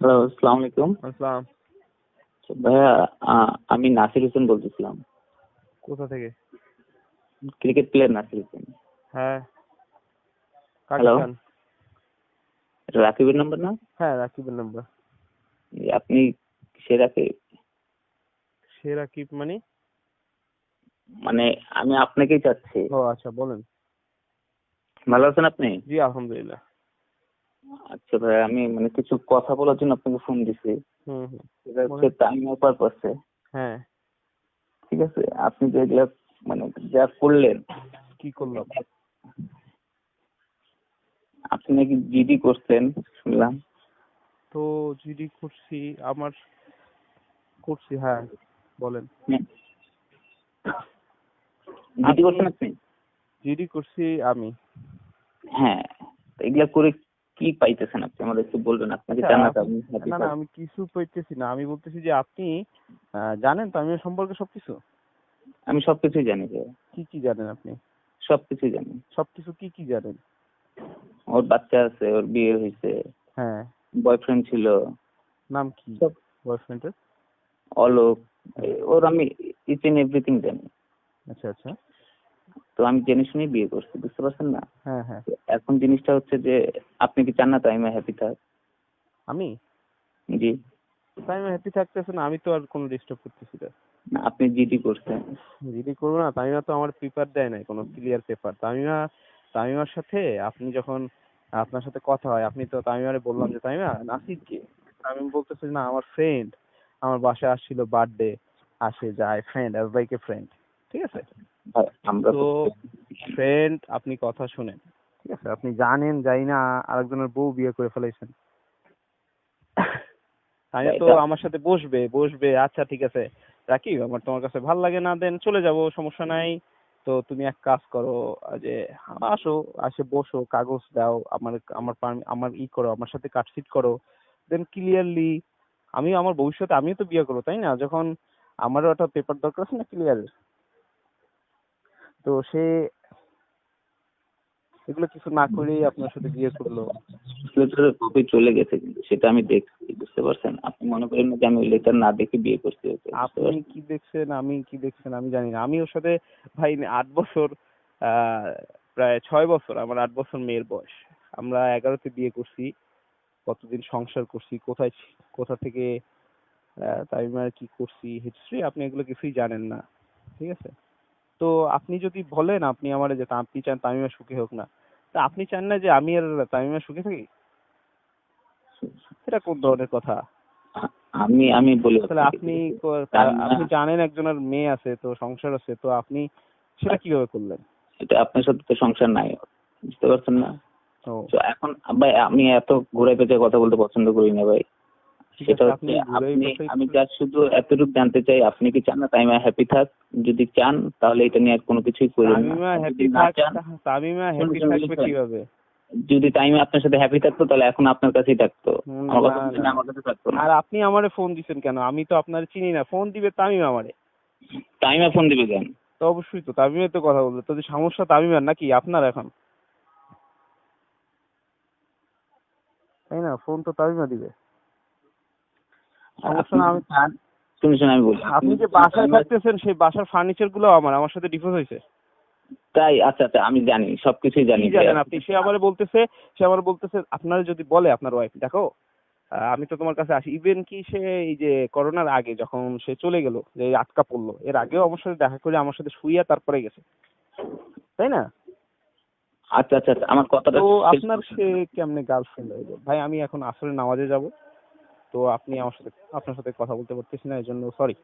Hello, আসসালামু আলাইকুম। আসসালাম। ভাইয়া, আমি নাসির হোসেন বলতেছিলাম। কোথা থেকে? Cricket player Nasir Hossain. হ্যাঁ, কাকে হ্যালো, চান? এটা রাকিবের নাম্বার না? হ্যাঁ, রাকিবের নাম্বার। আপনি সে রাকিব? সে রাকিব মানে? মানে আমি আপনাকেই চাচ্ছি। ও আচ্ছা, বলেন। ভালো আছেন আপনি? জি, আলহামদুলিল্লাহ। আচ্ছা ভাইয়া, আমি কিছু কথা বলার জন্য আপনাকে ফোন দিছি। হুম হুম, এটা হচ্ছে বলেন। টাইম পারপাসে। হ্যাঁ, ঠিক আছে, আপনি যে এগুলা মানে যা করলেন, কি করলাম? আপনি নাকি জিডি করছেন শুনলাম। তো জিডি করছি, আমার করছি, হ্যাঁ, বলেন। জিডি করছেন আপনি? জিডি করছি আমি। হ্যাঁ, তো এগুলা করে কি পাইতেছেন আপনি আমাদের একটু বলবেন। আপনাকে আচ্ছা, জানাতে আপনি happy না না, থাকবেন। আমি কিছু পাইতেছি না। আমি বলতেছি যে আপনি জানেন তো আমি সম্পর্কে সবকিছু? আমি সবকিছুই জানি যে, কি কি জানেন আপনি? সবকিছুই জানি। সবকিছু কি কি জানেন? ওর বাচ্চা আছে, ওর বিয়ে হয়েছে, হ্যাঁ, বয়ফ্রেন্ড ছিল, নাম কি সব। বয়ফ্রেন্ডের? অলোক, ওর আমি ইচ এন্ড এভরিথিং জানি। আচ্ছা আচ্ছা, তো আমি জেনে শুনে বিয়ে করছি, বুঝতে পারছেন না? হ্যাঁ হ্যাঁ। তো এখন জিনিসটা হচ্ছে যে, আপনি কি চান না তাইমা হ্যাপি থাক? আমি জি। টাইমে হ্যাপি থাকতেছে না, আমি তো আর কোনো ডিস্টার্ব করতেছি না। না, আপনি জিডি করছেন। যদি করবো না, তামিমা তো আমার পেপার দেয় নাই, কোনো ক্লিয়ার পেপার। তামিমার সাথে আপনি যখন আপনার সাথে কথা হয়, আপনি তো তামিমারে বললাম যে তামিমা নাসির কে? তামিম বলতেছে না আমার ফ্রেন্ড, আমার বাসায় আসছিল বার্থডে, আসে যায়, friend as like a friend. ঠিক আছে? ভাই, আমরা তো তো ফ্রেন্ড, আপনি কথা শুনেন। ঠিক আছে, আপনি জানেন যাই না আরেকজনের বউ বিয়ে করে ফেলাইছেন। তানিয়া তো এটা আমার সাথে বসবে বসবে, আচ্ছা ঠিক আছে রাকিব, আমার তোমার কাছে ভাল লাগে না, দেন চলে যাব, সমস্যা নাই। তো তুমি এক কাজ করো, যে আসো, আসে বসো, কাগজ দাও, আমার আমার আমার করো, আমার সাথে কাটছিট করো, দেন ক্লিয়ারলি আমি আমার ভবিষ্যতে আমিও তো বিয়ে করবো, তাই না? যখন আমারও একটা পেপার দরকার আছে না ক্লিয়ার। তো সে এগুলো কিছু না করেই আপনার সাথে বিয়ে করলো। কপি চলে গেছে, কিন্তু সেটা আমি দেখছি, বুঝতে পারছেন? আপনি মনে করেন না যে আমি লেটার না দেখে বিয়ে করছি ওকে, বুঝতে আপনি পারছেন? কি দেখছেন, আমি কি দেখছেন আমি জানি না। আমি ওর সাথে ভাই 8 বছর, আহ প্রায় 6 বছর, আমার 8 বছর মেয়ের বয়স। আমরা 11তে বিয়ে করছি, কতদিন সংসার করছি, কোথা থেকে তামিমার কি করছি, হিস্ট্রি আপনি এগুলো কিছুই জানেন না। ঠিক আছে? তো আপনি যদি বলেন আপনি আমার যে আপনি চান তামিমা সুখী হোক না, তা আপনি চান না যে আমি আর তামিমা সুখী থাকি? এটা কোন ধরনের কথা? আমি আমি বলি তাহলে আপনাকে, আপনি ঠিক আছে? আপনি জানেন একজনের মেয়ে আছে, তো সংসার আছে, তো আপনি সেটা কিভাবে করলেন? এটা আপনার সাথে তো সংসার নাই, বুঝতে পারছেন না? ও তো এখন ভাই, আমি এত ঘুরে পেঁচে কথা বলতে পছন্দ করি না ভাই। ঠিক সেটা আছে, হচ্ছে, আপনি ঘুরাই আপনি পেঁচাই আমি জাস্ট শুধু এতটুকু জানতে চাই, আপনি কি চান না তাইমা হ্যাপি থাক? যদি চান তাহলে এটা নিয়ে আর কোনো কিছুই করেন না, তামিমা আর যদি হ্যাপি না থাক। চান, তামিমা শুনুন হ্যাপি শুনুন থাকবে লিখেন। কিভাবে? যদি টাইমে আপনার সাথে হ্যাপি থাকতো তাহলে এখন আপনার কাছেই থাকতো। আমার না কথা না, শুনে আমার কাছে থাকতো না। আর আপনি আমারে ফোন দিছেন কেন? আমি তো আপনার চিনি না, ফোন দিবে তামিম আমারে। টাইমে ফোন দিবে কেন? তো অবশ্যই তো তামিমের তো কথা বলবে, তো যে সমস্যা তামিমের নাকি আপনার এখন, তাই না? ফোন তো তামিমা দিবে, আর সমস্যা আপনি না। যদি চান, শুনুন শুনুন আমি বলি, আপনি আপনি যদি যে চান বাসায় টাইমে। থাকতেছেন সেই বাসার ফার্নিচার গুলো আমার সাথে ডিভোর্স হয়েছে। তাই? আচ্ছা আচ্ছা, আমি জানি, সবকিছুই কি জানি ভাইয়া। জানেন আপনি? সে আমার বলতেছে আপনার যদি বলে আপনার ওয়াইফ, দেখো আমি তো তোমার কাছে আসি, ইভেন কি সে এই যে করোনার আগে যখন সে চলে গেল, যে আটকা পড়লো, এর আগেও আমার সাথে দেখা করে আমার সাথে শুইয়া তারপরে গেছে, তাই না? আচ্ছা আচ্ছা আচ্ছা, আমার কথাটা তো শেষ আপনার করতে সে দেন। কেমনে গার্লফ্রেন্ড হয়ে যায়? ভাই আমি এখন আসলে নামাজে যাব, তো আপনার সাথে কথা বলতে পারতেছি না, এই জন্য সরি।